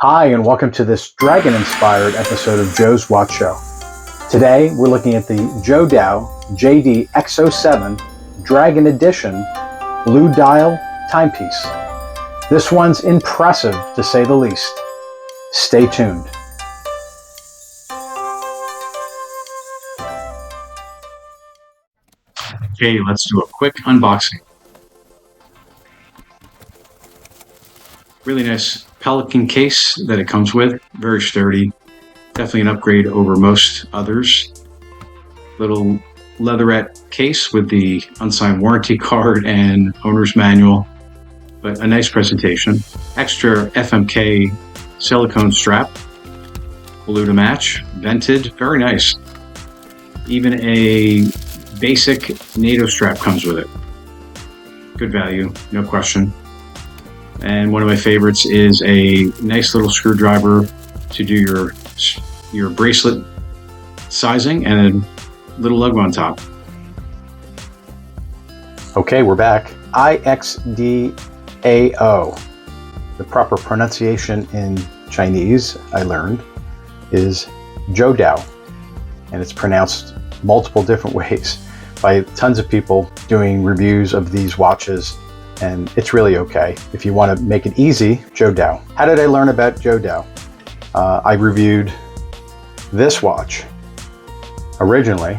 Hi, and welcome to this dragon-inspired episode of Joe's Watch Show. Today, we're looking at the IXDAO JD-X07S Dragon Edition blue dial timepiece. This one's impressive, to say the least. Stay tuned. Okay, let's do a quick unboxing. Really nice Pelican case that it comes with, very sturdy. Definitely an upgrade over most others. Little leatherette case with the unsigned warranty card and owner's manual, but a nice presentation. Extra FMK silicone strap, blue to match, vented, very nice. Even a basic NATO strap comes with it. Good value, no question. And one of my favorites is a nice little screwdriver to do your bracelet sizing and a little logo on top. Okay, we're back. IXDAO. The proper pronunciation in Chinese, I learned, is JD-X, and it's pronounced multiple different ways by tons of people doing reviews of these watches, and it's really okay. If you want to make it easy, JD-X. How did I learn about JD-X? I reviewed this watch originally.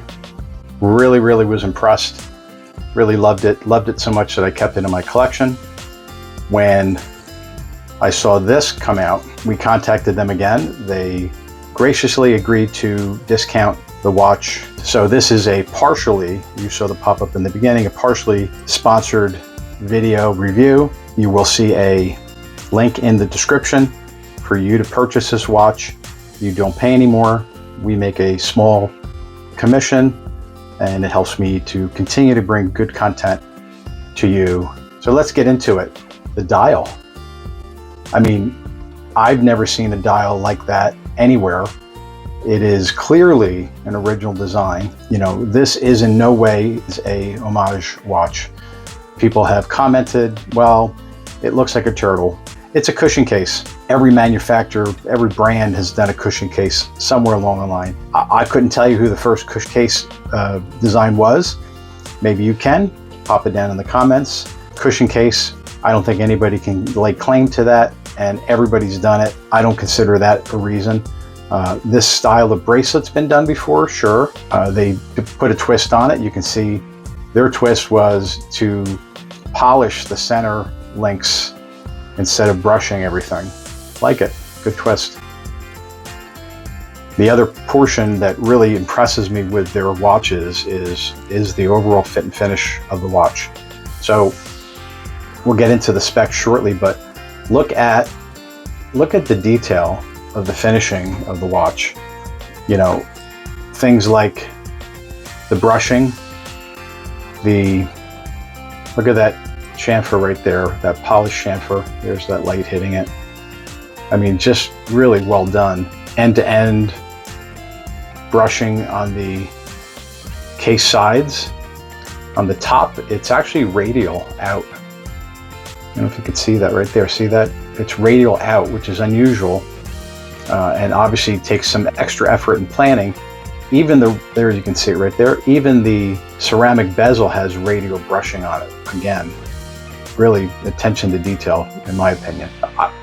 Really was impressed. Really loved it so much that I kept it in my collection. When I saw this come out, we contacted them again. They graciously agreed to discount the watch. So this is a partially, you saw the pop-up in the beginning, a partially sponsored video review. You will see a link in the description for you to purchase this watch. You don't pay anymore. We make a small commission, and it helps me to continue to bring good content to you. So let's get into it. The dial. I mean, I've never seen a dial like that anywhere. It is clearly an original design. You know, this is in no way a homage watch. People have commented, well, it looks like a turtle. It's a cushion case. Every manufacturer, every brand has done a cushion case somewhere along the line. I couldn't tell you who the first cushion case design was. Maybe you can. Pop it down in the comments. Cushion case, I don't think anybody can lay claim to that, and everybody's done it. I don't consider that a reason. This style of bracelet's been done before, sure. They put a twist on it. You can see their twist was to polish the center links instead of brushing everything. Like it, good twist. The other portion that really impresses me with their watches is the overall fit and finish of the watch. So we'll get into the specs shortly, but look at the detail of the finishing of the watch. You know, things like the brushing, look at that chamfer right there, that polished chamfer. There's that light hitting it. I mean, just really well done. End-to-end brushing on the case sides. On the top, it's actually radial out. I don't know if you could see that right there. See that? It's radial out, which is unusual, and obviously takes some extra effort and planning. Even there you can see it right there, even the ceramic bezel has radial brushing on it. Again, really attention to detail, in my opinion.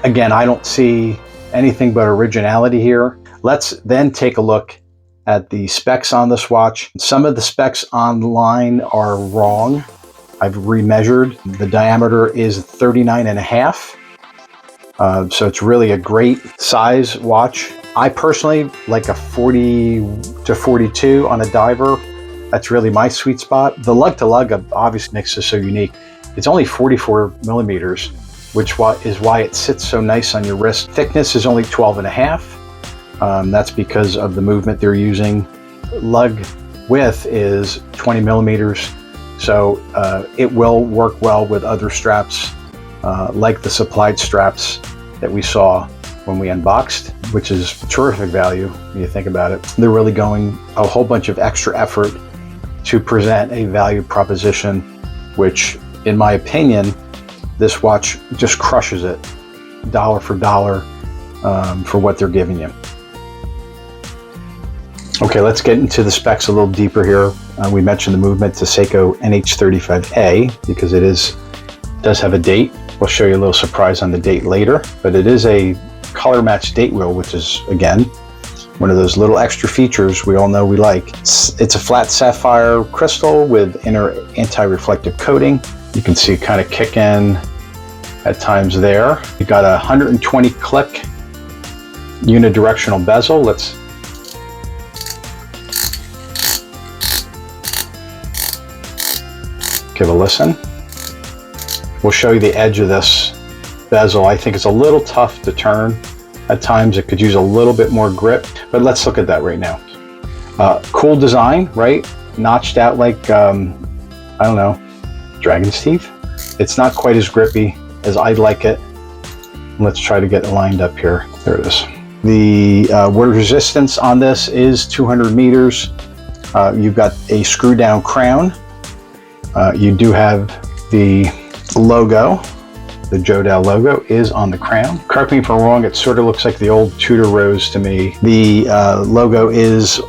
Again, I don't see anything but originality here. Let's then take a look at the specs on this watch. Some of the specs online are wrong. I've remeasured. The diameter is 39.5. So it's really a great size watch. I personally like a 40 to 42 on a diver. That's really my sweet spot. The lug-to-lug obviously makes this so unique. It's only 44 millimeters, which is why it sits so nice on your wrist. Thickness is only 12.5. That's because of the movement they're using. Lug width is 20 millimeters. So it will work well with other straps, like the supplied straps that we saw when we unboxed, which is terrific value when you think about it. They're really going a whole bunch of extra effort to present a value proposition, which, in my opinion, this watch just crushes it, dollar for dollar. for what they're giving you. Okay, let's get into the specs a little deeper here. We mentioned the movement to Seiko NH35A because it does have a date. We'll show you a little surprise on the date later, but it is a color match date wheel, which is, again, one of those little extra features we all know we like. It's a flat sapphire crystal with inner anti-reflective coating. You can see it kind of kick in at times there. You got a 120 click unidirectional bezel. Let's give a listen. We'll show you the edge of this bezel. I think it's a little tough to turn. At times it could use a little bit more grip, but let's look at that right now. Cool design, right? Notched out like, I don't know, dragon's teeth. It's not quite as grippy as I'd like it. Let's try to get it lined up here. There it is. The water resistance on this is 200 meters. You've got a screw down crown. You do have the logo. The JD-X logo is on the crown. Correct me if I'm wrong, it sort of looks like the old Tudor rose to me. The logo is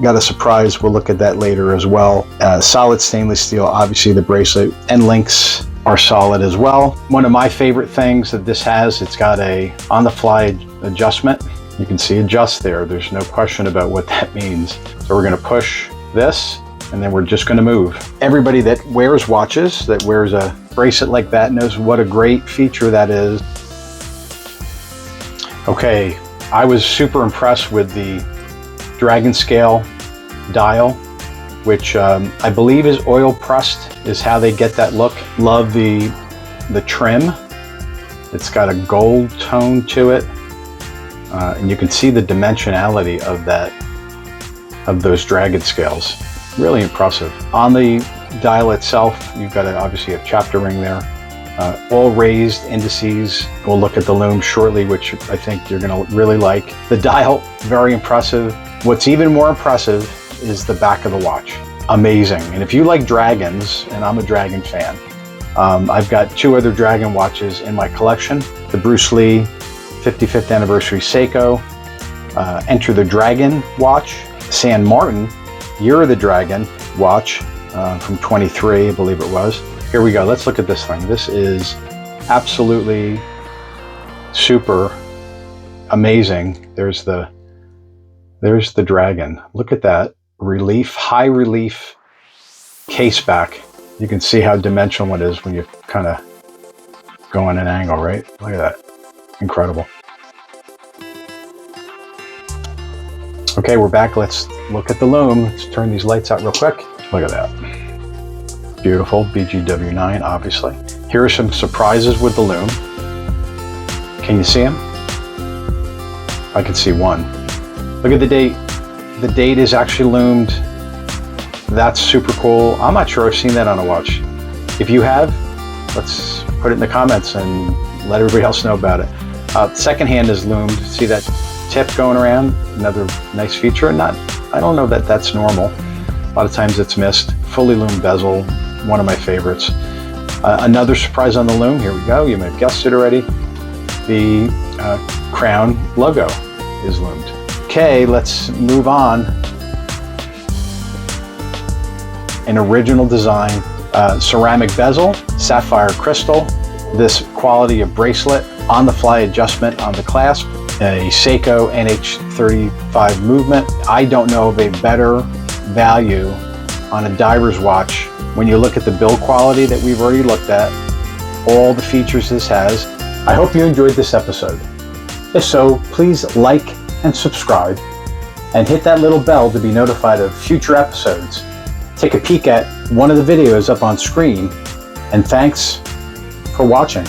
got a surprise. We'll look at that later as well. Solid stainless steel, obviously the bracelet and links are solid as well. One of my favorite things that this has, it's got a on-the-fly adjustment. You can see adjust there. There's no question about what that means. So we're gonna push this and then we're just gonna move. Everybody that wears watches, that wears a bracelet like that knows what a great feature that is. Okay, I was super impressed with the Dragon Scale dial, which I believe is oil pressed, is how they get that look. Love the trim. It's got a gold tone to it, and you can see the dimensionality of those Dragon scales. Really impressive. On the dial itself, you've got obviously a chapter ring there. All raised indices. We'll look at the lume shortly, which I think you're going to really like. The dial, very impressive. What's even more impressive is the back of the watch. Amazing. And if you like dragons, and I'm a dragon fan, I've got 2 other dragon watches in my collection. The Bruce Lee 55th anniversary Seiko, Enter the Dragon watch, San Martin Year of the Dragon watch from 23, I believe it was. Here we go. Let's look at this thing. This is absolutely super amazing. There's the dragon. Look at that relief, high relief case back. You can see how dimensional it is when you kind of go on an angle, right? Look at that. Incredible. Okay, we're back. Let's look at the lume. Let's turn these lights out real quick. Look at that. Beautiful BGW9, obviously. Here are some surprises with the lume. Can you see them? I can see one. Look at the date. The date is actually loomed. That's super cool. I'm not sure I've seen that on a watch. If you have, let's put it in the comments and let everybody else know about it. Second hand is loomed. See that tip going around? Another nice feature. I don't know that that's normal. A lot of times it's missed. Fully loomed bezel, one of my favorites. Another surprise on the lume. Here we go. You may have guessed it already. The crown logo is loomed. Okay, let's move on. An original design, ceramic bezel, sapphire crystal, this quality of bracelet, on-the-fly adjustment on the clasp, a Seiko NH35 movement. I don't know of a better value on a diver's watch when you look at the build quality that we've already looked at, all the features this has. I hope you enjoyed this episode. If so, please like and subscribe and hit that little bell to be notified of future episodes. Take a peek at one of the videos up on screen, and thanks for watching.